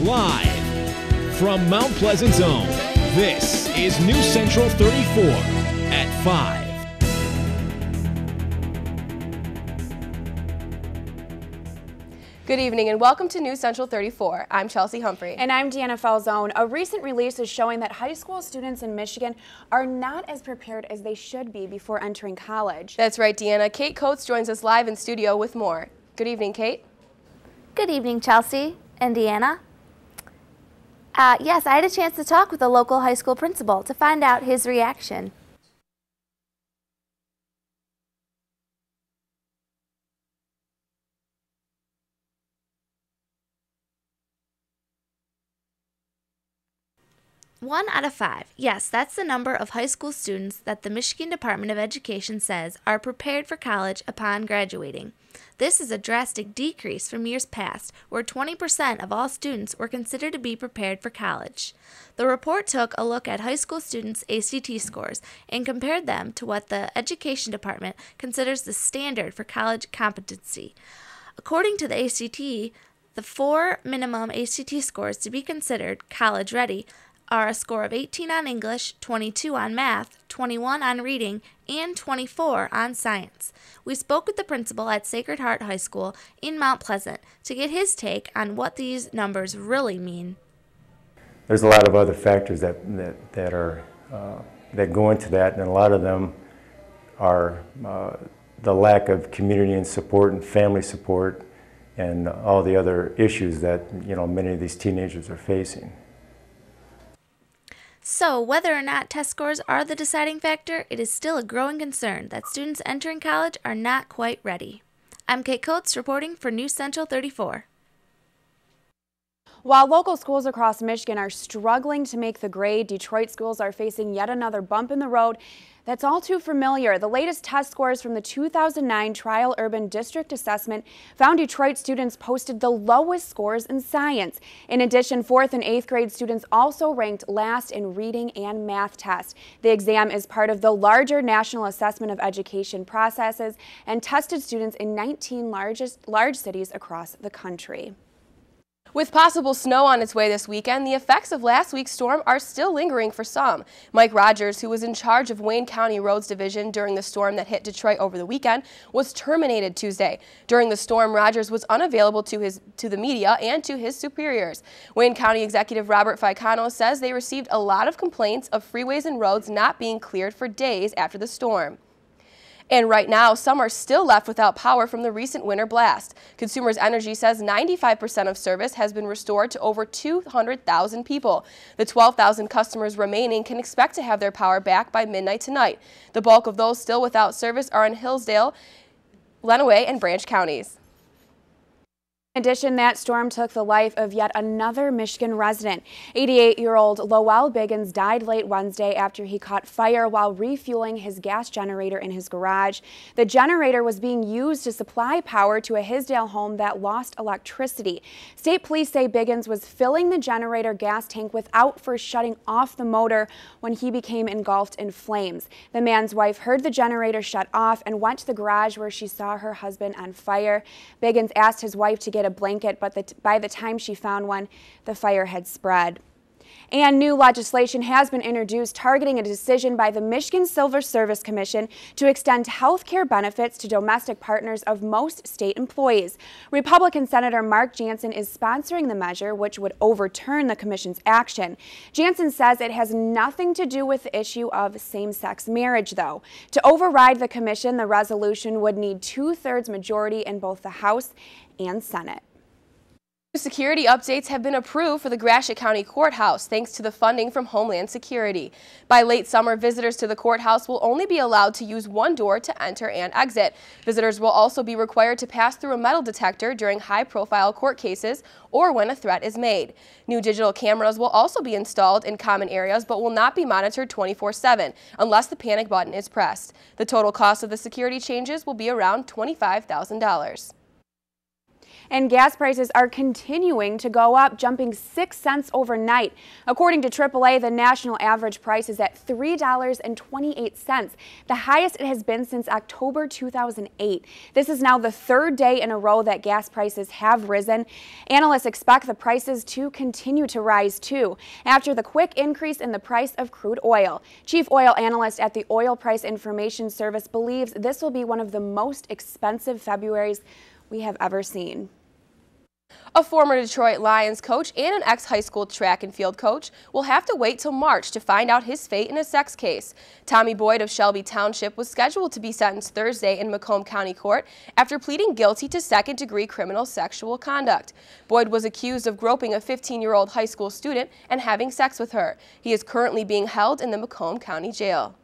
Live from Mount Pleasant's own, this is News Central 34 at 5. Good evening and welcome to News Central 34. I'm Chelsea Humphrey. And I'm Deanna Falzone. A recent release is showing that high school students in Michigan are not as prepared as they should be before entering college. That's right, Deanna. Kate Coates joins us live in studio with more. Good evening, Kate. Good evening, Chelsea and Deanna. Yes, I had a chance to talk with a local high school principal to find out his reaction. One out of 5. Yes, that's the number of high school students that the Michigan Department of Education says are prepared for college upon graduating. This is a drastic decrease from years past, where 20% of all students were considered to be prepared for college. The report took a look at high school students' ACT scores and compared them to what the Education Department considers the standard for college competency. According to the ACT, the 4 minimum ACT scores to be considered college ready are a score of 18 on English, 22 on math, 21 on reading, and 24 on science. We spoke with the principal at Sacred Heart High School in Mount Pleasant to get his take on what these numbers really mean. There's a lot of other factors that go into that, and a lot of them are the lack of community and support and family support and all the other issues that many of these teenagers are facing. So, whether or not test scores are the deciding factor, it is still a growing concern that students entering college are not quite ready. I'm Kate Coates reporting for News Central 34. While local schools across Michigan are struggling to make the grade, Detroit schools are facing yet another bump in the road that's all too familiar. The latest test scores from the 2009 Trial Urban District Assessment found Detroit students posted the lowest scores in science. In addition, 4th and 8th grade students also ranked last in reading and math tests. The exam is part of the larger National Assessment of Education processes and tested students in 19 large cities across the country. With possible snow on its way this weekend, the effects of last week's storm are still lingering for some. Mike Rogers, who was in charge of Wayne County Roads Division during the storm that hit Detroit over the weekend, was terminated Tuesday. During the storm, Rogers was unavailable to the media and to his superiors. Wayne County Executive Robert Ficano says they received a lot of complaints of freeways and roads not being cleared for days after the storm. And right now, some are still left without power from the recent winter blast. Consumers Energy says 95% of service has been restored to over 200,000 people. The 12,000 customers remaining can expect to have their power back by midnight tonight. The bulk of those still without service are in Hillsdale, Lenawee, and Branch counties. In addition, that storm took the life of yet another Michigan resident. 88-year-old Lowell Biggins died late Wednesday after he caught fire while refueling his gas generator in his garage. The generator was being used to supply power to a Hillsdale home that lost electricity. State police say Biggins was filling the generator gas tank without first shutting off the motor when he became engulfed in flames. The man's wife heard the generator shut off and went to the garage where she saw her husband on fire. Biggins asked his wife to get a blanket, but by the time she found one, the fire had spread. And new legislation has been introduced targeting a decision by the Michigan Civil Service Commission to extend health care benefits to domestic partners of most state employees. Republican Senator Mark Jansen is sponsoring the measure, which would overturn the commission's action. Jansen says it has nothing to do with the issue of same-sex marriage, though. To override the commission, the resolution would need 2/3 majority in both the House and Senate. Security updates have been approved for the Gratiot County Courthouse thanks to the funding from Homeland Security. By late summer, visitors to the courthouse will only be allowed to use one door to enter and exit. Visitors will also be required to pass through a metal detector during high-profile court cases or when a threat is made. New digital cameras will also be installed in common areas but will not be monitored 24/7 unless the panic button is pressed. The total cost of the security changes will be around $25,000. And gas prices are continuing to go up, jumping 6 cents overnight. According to AAA, the national average price is at $3.28, the highest it has been since October 2008. This is now the third day in a row that gas prices have risen. Analysts expect the prices to continue to rise too, after the quick increase in the price of crude oil. Chief oil analyst at the Oil Price Information Service believes this will be one of the most expensive Februaries we have ever seen. A former Detroit Lions coach and an ex-high school track and field coach will have to wait till March to find out his fate in a sex case. Tommy Boyd of Shelby Township was scheduled to be sentenced Thursday in Macomb County Court after pleading guilty to second-degree criminal sexual conduct. Boyd was accused of groping a 15-year-old high school student and having sex with her. He is currently being held in the Macomb County Jail.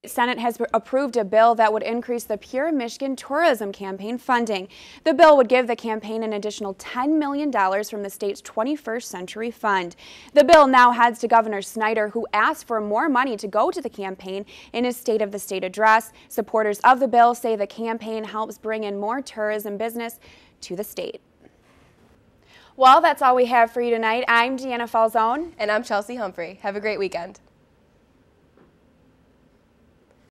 The Senate has approved a bill that would increase the Pure Michigan Tourism Campaign funding. The bill would give the campaign an additional $10 million from the state's 21st Century Fund. The bill now heads to Governor Snyder, who asked for more money to go to the campaign in his State of the State address. Supporters of the bill say the campaign helps bring in more tourism business to the state. Well, that's all we have for you tonight. I'm Deanna Falzone. And I'm Chelsea Humphrey. Have a great weekend.